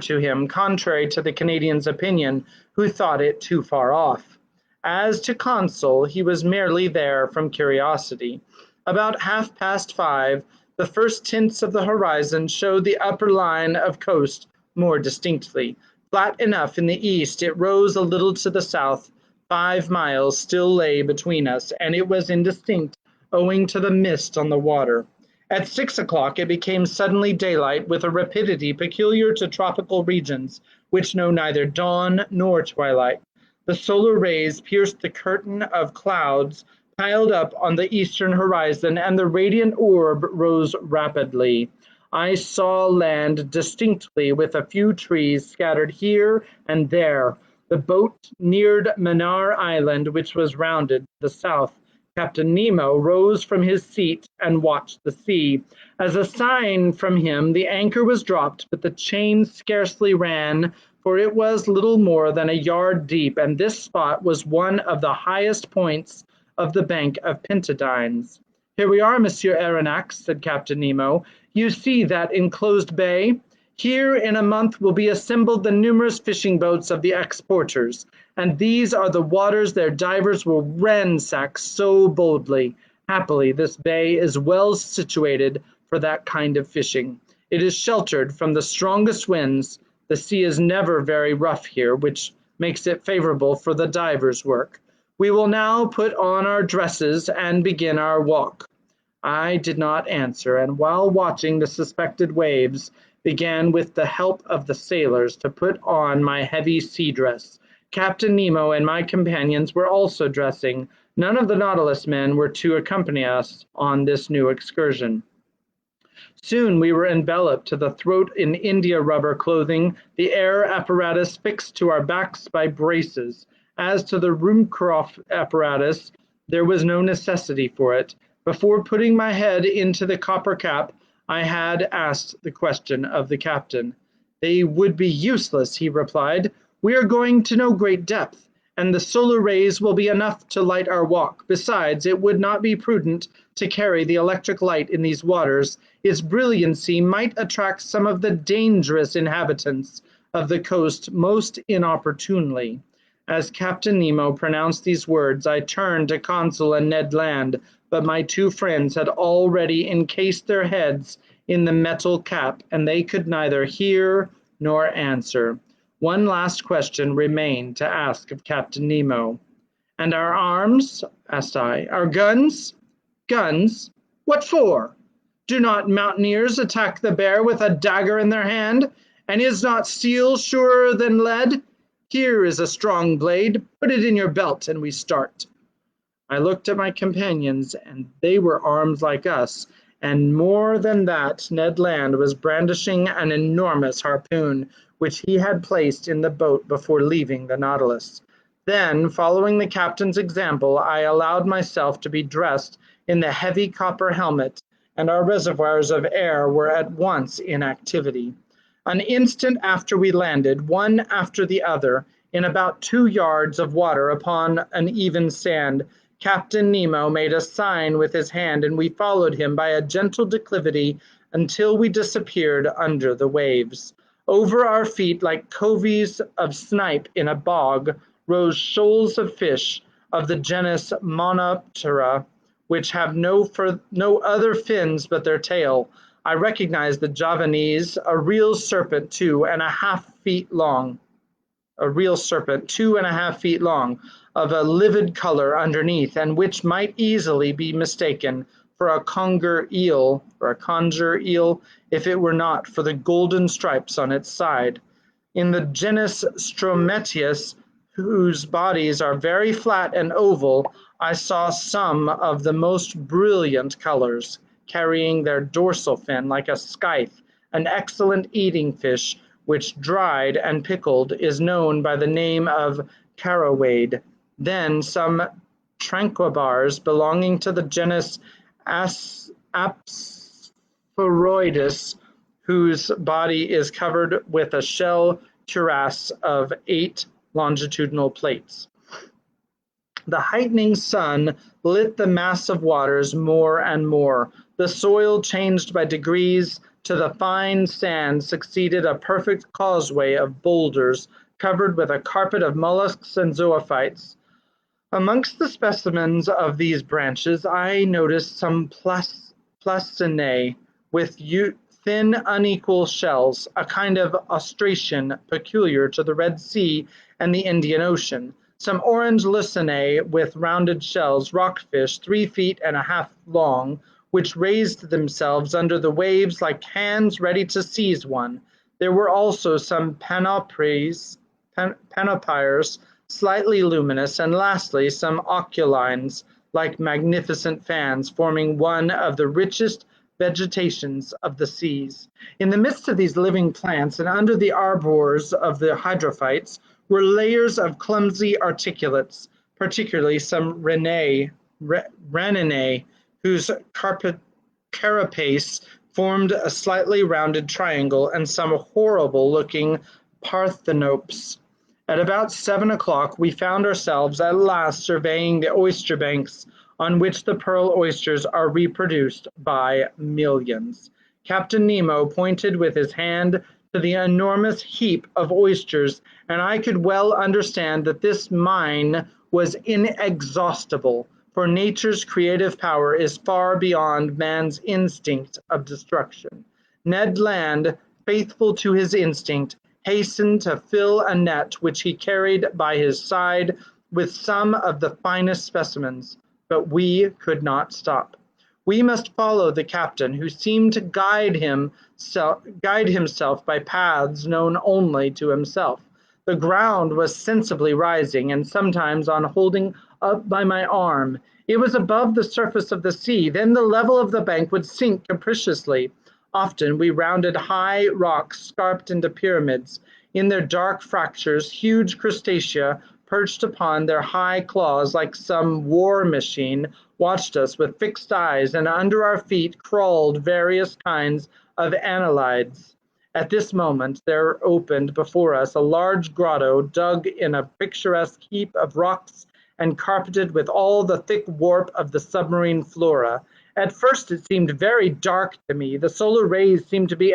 to him, contrary to the Canadian's opinion, who thought it too far off. As to Consul, he was merely there from curiosity. About 5:30, the first tints of the horizon showed the upper line of coast more distinctly. Flat enough in the east, it rose a little to the south. 5 miles still lay between us, and it was indistinct owing to the mist on the water. At 6 o'clock it became suddenly daylight with a rapidity peculiar to tropical regions, which know neither dawn nor twilight. The solar rays pierced the curtain of clouds piled up on the eastern horizon, and the radiant orb rose rapidly. I saw land distinctly, with a few trees scattered here and there. The boat neared Mannar Island, which was rounded to the south. Captain Nemo rose from his seat and watched the sea. As a sign from him, the anchor was dropped, but the chain scarcely ran, for it was little more than a yard deep, and this spot was one of the highest points of the bank of Pentadines. "Here we are, Monsieur Aronnax," said Captain Nemo. "You see that enclosed bay? Here in a month will be assembled the numerous fishing boats of the exporters, and these are the waters their divers will ransack so boldly. Happily, this bay is well situated for that kind of fishing. It is sheltered from the strongest winds. The sea is never very rough here, which makes it favorable for the divers' work. We will now put on our dresses and begin our walk." I did not answer, and while watching the suspected waves, began with the help of the sailors to put on my heavy sea dress. Captain Nemo and my companions were also dressing. None of the Nautilus men were to accompany us on this new excursion. Soon we were enveloped to the throat in India rubber clothing, the air apparatus fixed to our backs by braces. As to the Ruhmkorff apparatus, there was no necessity for it. Before putting my head into the copper cap, I had asked the question of the captain. "They would be useless," he replied. "We are going to no great depth, and the solar rays will be enough to light our walk. Besides, it would not be prudent to carry the electric light in these waters. Its brilliancy might attract some of the dangerous inhabitants of the coast most inopportunely." As Captain Nemo pronounced these words, I turned to Consul and Ned Land, but my two friends had already encased their heads in the metal cap, and they could neither hear nor answer. One last question remained to ask of Captain Nemo. "And our arms?" asked I. "Our guns?" "Guns? What for? Do not mountaineers attack the bear with a dagger in their hand? And is not steel surer than lead? Here is a strong blade. Put it in your belt, and we start." I looked at my companions, and they were armed like us, and more than that, Ned Land was brandishing an enormous harpoon, which he had placed in the boat before leaving the Nautilus. Then, following the captain's example, I allowed myself to be dressed in the heavy copper helmet, and our reservoirs of air were at once in activity. An instant after we landed, one after the other, in about 2 yards of water upon an even sand. Captain Nemo made a sign with his hand, and we followed him by a gentle declivity until we disappeared under the waves. Over our feet, like coveys of snipe in a bog, rose shoals of fish of the genus Monoptera, which have no other fins but their tail. I recognized the Javanese, a real serpent 2.5 feet long, of a livid color underneath, and which might easily be mistaken for a conger eel if it were not for the golden stripes on its side. In the genus Strometeus, whose bodies are very flat and oval, I saw some of the most brilliant colors, carrying their dorsal fin like a scythe, An excellent eating fish, which dried and pickled is known by the name of carawade. Then some tranquillibars belonging to the genus Apspheroidus, whose body is covered with a shell cuirass of 8 longitudinal plates. The heightening sun lit the mass of waters more and more. The soil changed by degrees to the fine sand succeeded a perfect causeway of boulders covered with a carpet of mollusks and zoophytes. Amongst the specimens of these branches, I noticed some plastinae with thin, unequal shells, a kind of ostration peculiar to the Red Sea and the Indian Ocean. Some orange lucinae with rounded shells, rockfish 3 feet and a half long, which raised themselves under the waves like hands ready to seize one. There were also some panopyres, slightly luminous, and lastly some oculines, like magnificent fans, forming one of the richest vegetations of the seas. In the midst of these living plants and under the arbors of the hydrophytes were layers of clumsy articulates, particularly some reninae, whose carapace formed a slightly rounded triangle, and some horrible-looking parthenopes. At about 7 o'clock we found ourselves at last surveying the oyster banks on which the pearl oysters are reproduced by millions. Captain Nemo pointed with his hand to the enormous heap of oysters, and I could well understand that this mine was inexhaustible, for nature's creative power is far beyond man's instinct of destruction. Ned Land, faithful to his instinct, hastened to fill a net which he carried by his side with some of the finest specimens, but we could not stop. We must follow the captain, who seemed to guide himself by paths known only to himself. The ground was sensibly rising, and sometimes on holding up by my arm, it was above the surface of the sea. Then the level of the bank would sink capriciously. Often we rounded high rocks scarped into pyramids. In their dark fractures, huge crustacea, perched upon their high claws like some war machine, watched us with fixed eyes, and under our feet crawled various kinds of annelids. At this moment there opened before us a large grotto dug in a picturesque heap of rocks and carpeted with all the thick warp of the submarine flora. At first it seemed very dark to me. The solar rays seemed to be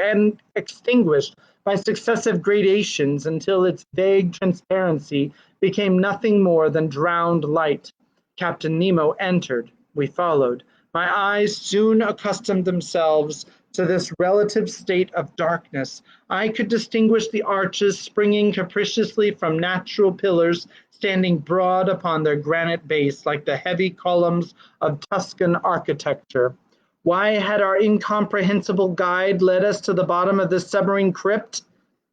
extinguished by successive gradations until its vague transparency became nothing more than drowned light. Captain Nemo entered. We followed. My eyes soon accustomed themselves to this relative state of darkness. I could distinguish the arches springing capriciously from natural pillars standing broad upon their granite base like the heavy columns of Tuscan architecture. Why had our incomprehensible guide led us to the bottom of this submarine crypt?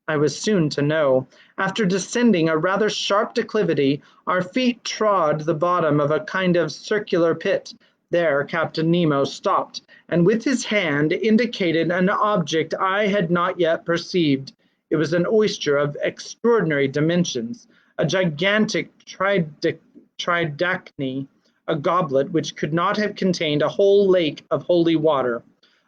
I was soon to know. After descending a rather sharp declivity, our feet trod the bottom of a kind of circular pit. There Captain Nemo stopped, and with his hand indicated an object I had not yet perceived. It was an oyster of extraordinary dimensions, a gigantic tridacny, a goblet which could not have contained a whole lake of holy water,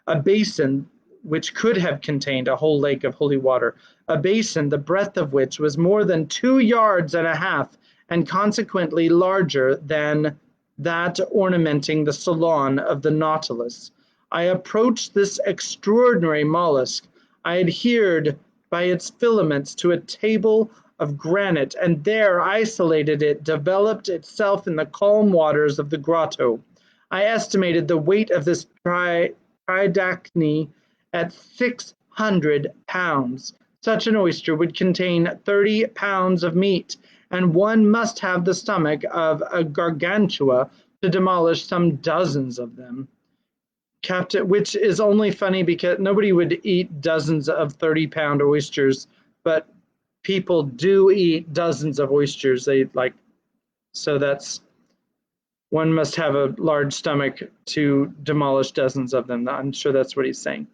a basin which could have contained a whole lake of holy water, a basin the breadth of which was more than 2 yards and a half, and consequently larger than that ornamenting the salon of the Nautilus. I approached this extraordinary mollusk. I adhered by its filaments to a table of granite, and there, isolated, it developed itself in the calm waters of the grotto. I estimated the weight of this tridacny at 600 pounds. Such an oyster would contain 30 pounds of meat, and one must have the stomach of a gargantua to demolish some dozens of them. Which is only funny because nobody would eat dozens of 30-pound oysters, but people do eat dozens of oysters. So that's, one must have a large stomach to demolish dozens of them. I'm sure that's what he's saying.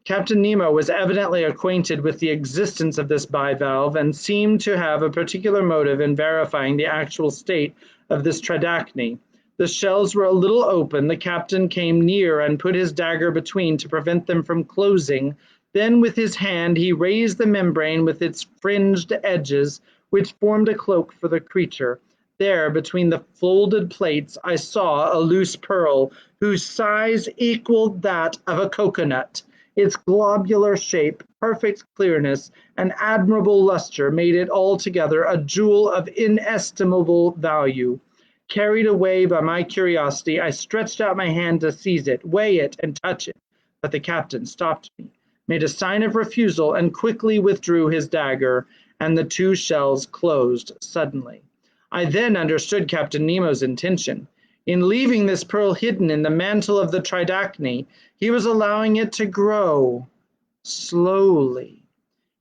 Captain Nemo was evidently acquainted with the existence of this bivalve and seemed to have a particular motive in verifying the actual state of this tridacny. The shells were a little open. The captain came near and put his dagger between to prevent them from closing. Then with his hand he raised the membrane with its fringed edges, which formed a cloak for the creature. There, between the folded plates, I saw a loose pearl, whose size equaled that of a cocoanut. Its globular shape, perfect clearness, and admirable luster made it altogether a jewel of inestimable value. Carried away by my curiosity, I stretched out my hand to seize it, weigh it, and touch it, but the captain stopped me, made a sign of refusal, and quickly withdrew his dagger, and the two shells closed suddenly. I then understood Captain Nemo's intention. In leaving this pearl hidden in the mantle of the tridacny, he was allowing it to grow slowly.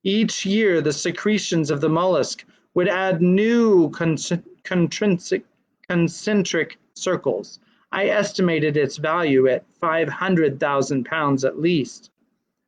Each year, the secretions of the mollusk would add new concentric circles. I estimated its value at 500,000 pounds at least.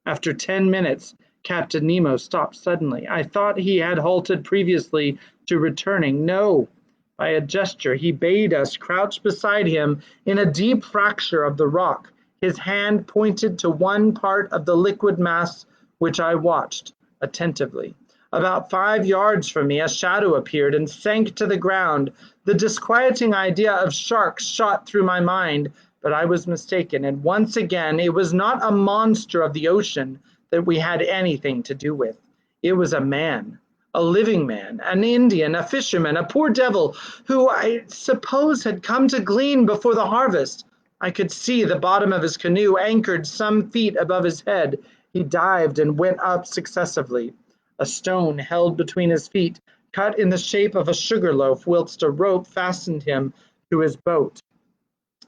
After 10 minutes, Captain Nemo stopped suddenly. I thought he had halted previously to returning. No. By a gesture, he bade us crouch beside him in a deep fracture of the rock. His hand pointed to one part of the liquid mass which I watched attentively. About 5 yards from me, a shadow appeared and sank to the ground. The disquieting idea of sharks shot through my mind, but I was mistaken, and once again it was not a monster of the ocean that we had anything to do with. It was a man, a living man, an Indian, a fisherman, a poor devil, who I suppose had come to glean before the harvest. I could see the bottom of his canoe anchored some feet above his head. He dived and went up successively. A stone held between his feet, cut in the shape of a sugar loaf, whilst a rope fastened him to his boat,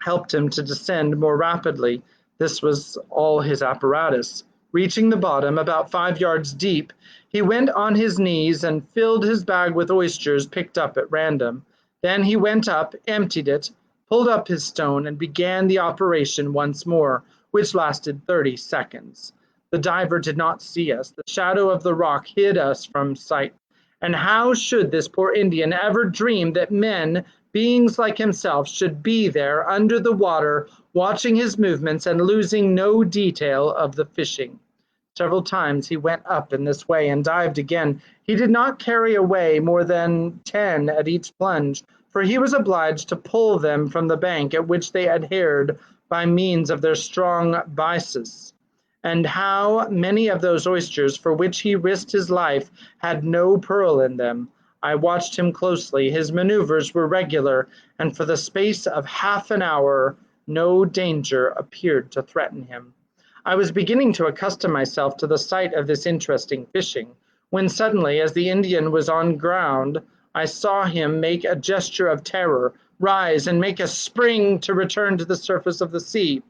helped him to descend more rapidly. This was all his apparatus. Reaching the bottom, about 5 yards deep, he went on his knees and filled his bag with oysters picked up at random. Then he went up, emptied it, pulled up his stone, and began the operation once more, which lasted 30 seconds. The diver did not see us. The shadow of the rock hid us from sight. And how should this poor Indian ever dream that men, beings like himself, should be there under the water, watching his movements and losing no detail of the fishing? Several times he went up in this way and dived again. He did not carry away more than 10 at each plunge, for he was obliged to pull them from the bank at which they adhered by means of their strong byssus. And how many of those oysters for which he risked his life had no pearl in them? I watched him closely. His maneuvers were regular, and for the space of half an hour no danger appeared to threaten him. I was beginning to accustom myself to the sight of this interesting fishing, when suddenly, as the Indian was on ground, I saw him make a gesture of terror, rise, and make a spring to return to the surface of the sea.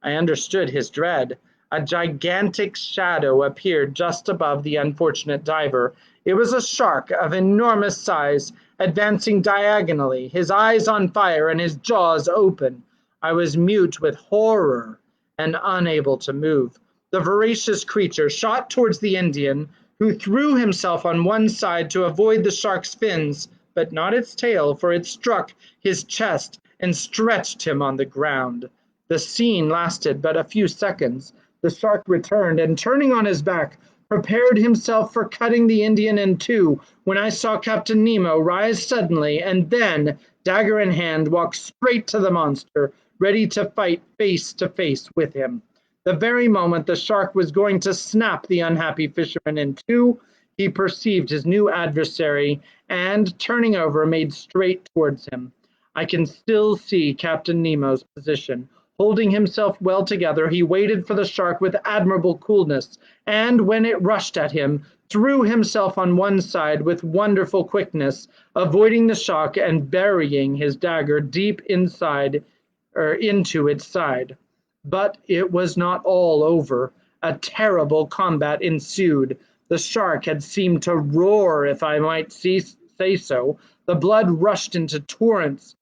I understood his dread. A gigantic shadow appeared just above the unfortunate diver. It was a shark of enormous size, advancing diagonally, his eyes on fire and his jaws open. I was mute with horror and unable to move. The voracious creature shot towards the Indian, who threw himself on one side to avoid the shark's fins, but not its tail, for it struck his chest and stretched him on the ground. The scene lasted but a few seconds. The shark returned, and turning on his back, prepared himself for cutting the Indian in two, when I saw Captain Nemo rise suddenly, and then, dagger in hand, walk straight to the monster, ready to fight face to face with him. The very moment the shark was going to snap the unhappy fisherman in two, he perceived his new adversary, and, turning over, made straight towards him. I can still see Captain Nemo's position. Holding himself well together, he waited for the shark with admirable coolness, and when it rushed at him, threw himself on one side with wonderful quickness, avoiding the shock and burying his dagger deep into its side. But it was not all over. A terrible combat ensued. The shark had seemed to roar, if I might say so. The blood rushed in torrents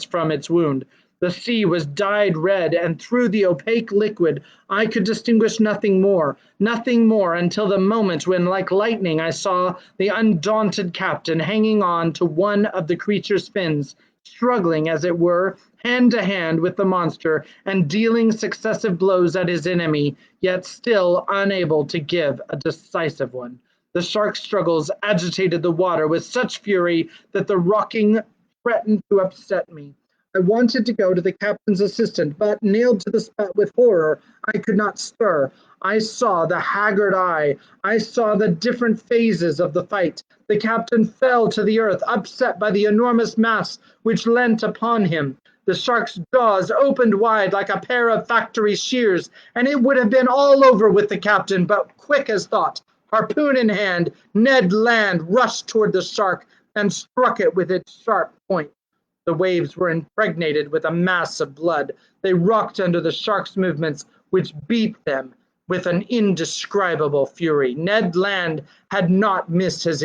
from its wound. The sea was dyed red, and through the opaque liquid I could distinguish nothing more, until the moment when, like lightning, I saw the undaunted captain hanging on to one of the creature's fins, struggling, as it were, hand to hand with the monster, and dealing successive blows at his enemy, yet still unable to give a decisive one. The shark's struggles agitated the water with such fury that the rocking threatened to upset me. I wanted to go to the captain's assistant, but nailed to the spot with horror, I could not stir. I saw the haggard eye. I saw the different phases of the fight. The captain fell to the earth, upset by the enormous mass which leant upon him. The shark's jaws opened wide like a pair of factory shears, and it would have been all over with the captain, but quick as thought, harpoon in hand, Ned Land rushed toward the shark and struck it with its sharp point. The waves were impregnated with a mass of blood. They rocked under the shark's movements, which beat them with an indescribable fury. Ned Land had not missed his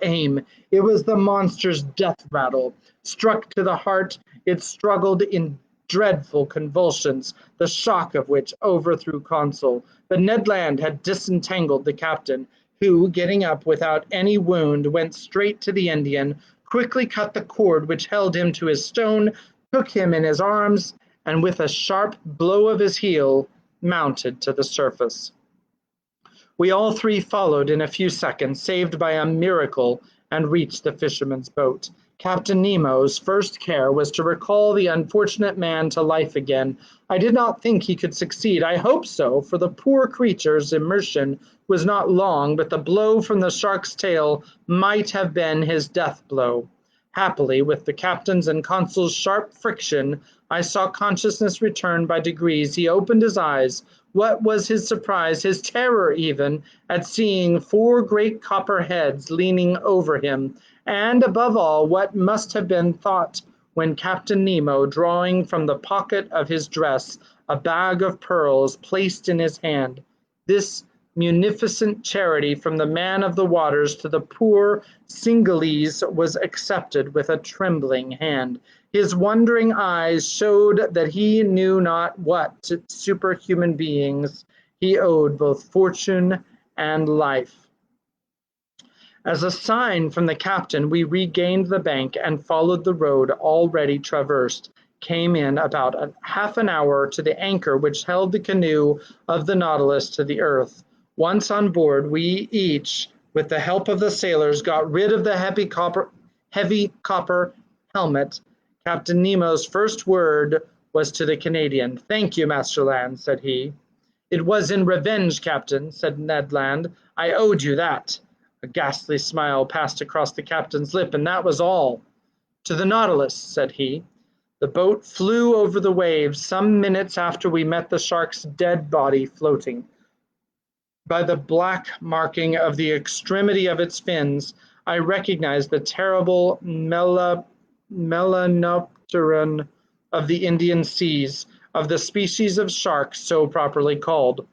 aim. It was the monster's death rattle. Struck to the heart, it struggled in dreadful convulsions, the shock of which overthrew Consul. But Ned Land had disentangled the captain, who, getting up without any wound, went straight to the Indian, quickly cut the cord which held him to his stone, took him in his arms, and with a sharp blow of his heel, mounted to the surface. We all three followed in a few seconds, saved by a miracle, and reached the fisherman's boat. Captain Nemo's first care was to recall the unfortunate man to life again. I did not think he could succeed. I hoped so, for the poor creature's immersion was not long, but the blow from the shark's tail might have been his death blow. Happily, with the captain's and consul's sharp friction, I saw consciousness return by degrees. He opened his eyes. What was his surprise, his terror even, at seeing 4 great copper heads leaning over him, and above all, what must have been thought when Captain Nemo, drawing from the pocket of his dress a bag of pearls, placed in his hand. This munificent charity from the man of the waters to the poor Cingalese was accepted with a trembling hand. His wondering eyes showed that he knew not what to superhuman beings he owed both fortune and life. As a sign from the captain, we regained the bank and followed the road already traversed, came in about half an hour to the anchor which held the canoe of the Nautilus to the earth. Once on board, we each, with the help of the sailors, got rid of the heavy copper helmet. Captain Nemo's first word was to the Canadian. "Thank you, Master Land," said he. "It was in revenge, Captain," said Ned Land. "I owed you that." A ghastly smile passed across the captain's lip, and that was all. "To the Nautilus," said he. The boat flew over the waves some minutes after we met the shark's dead body floating. By the black marking of the extremity of its fins, I recognized the terrible Melanopteron of the Indian seas, of the species of shark so properly called.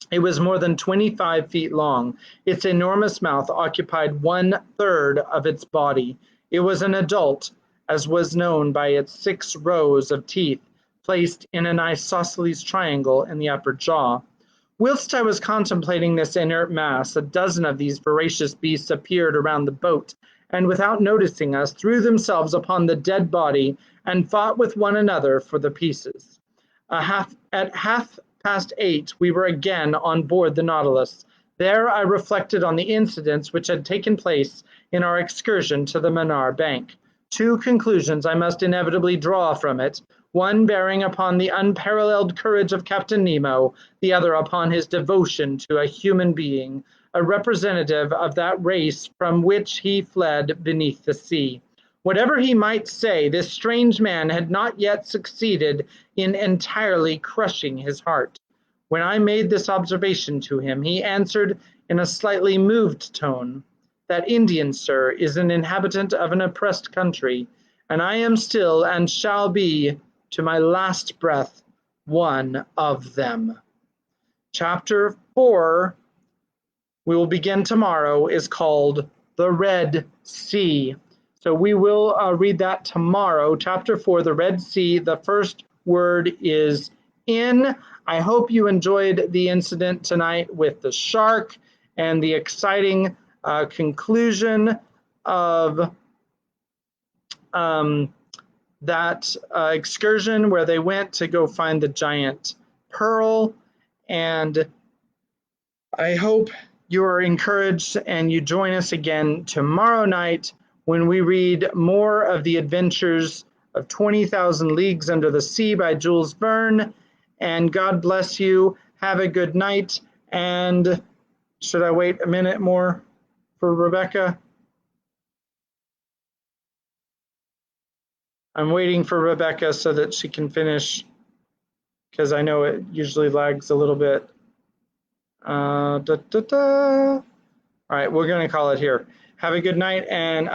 It was more than 25 feet long. Its enormous mouth occupied 1/3 of its body. It was an adult, as was known by its 6 rows of teeth, placed in an isosceles triangle in the upper jaw. Whilst I was contemplating this inert mass, a dozen of these voracious beasts appeared around the boat, and without noticing us, threw themselves upon the dead body and fought with one another for the pieces. At 8:30, we were again on board the Nautilus. There I reflected on the incidents which had taken place in our excursion to the Mannar Bank. 2 conclusions I must inevitably draw from it, one bearing upon the unparalleled courage of Captain Nemo, the other upon his devotion to a human being, a representative of that race from which he fled beneath the sea. Whatever he might say, this strange man had not yet succeeded in entirely crushing his heart. When I made this observation to him, he answered in a slightly moved tone, "That Indian, sir, is an inhabitant of an oppressed country, and I am still and shall be, to my last breath, one of them." Chapter 4, we will begin tomorrow, is called The Red Sea. So we will read that tomorrow. Chapter 4, the Red Sea. The first word is in. I hope you enjoyed the incident tonight with the shark and the exciting conclusion of that excursion where they went to go find the giant pearl. And I hope you are encouraged and you join us again tomorrow night when we read more of the adventures of 20,000 Leagues Under the Sea by Jules Verne. And God bless you. Have a good night. And should I wait a minute more for Rebecca? I'm waiting for Rebecca so that she can finish, because I know it usually lags a little bit. All right, we're going to call it here. Have a good night, and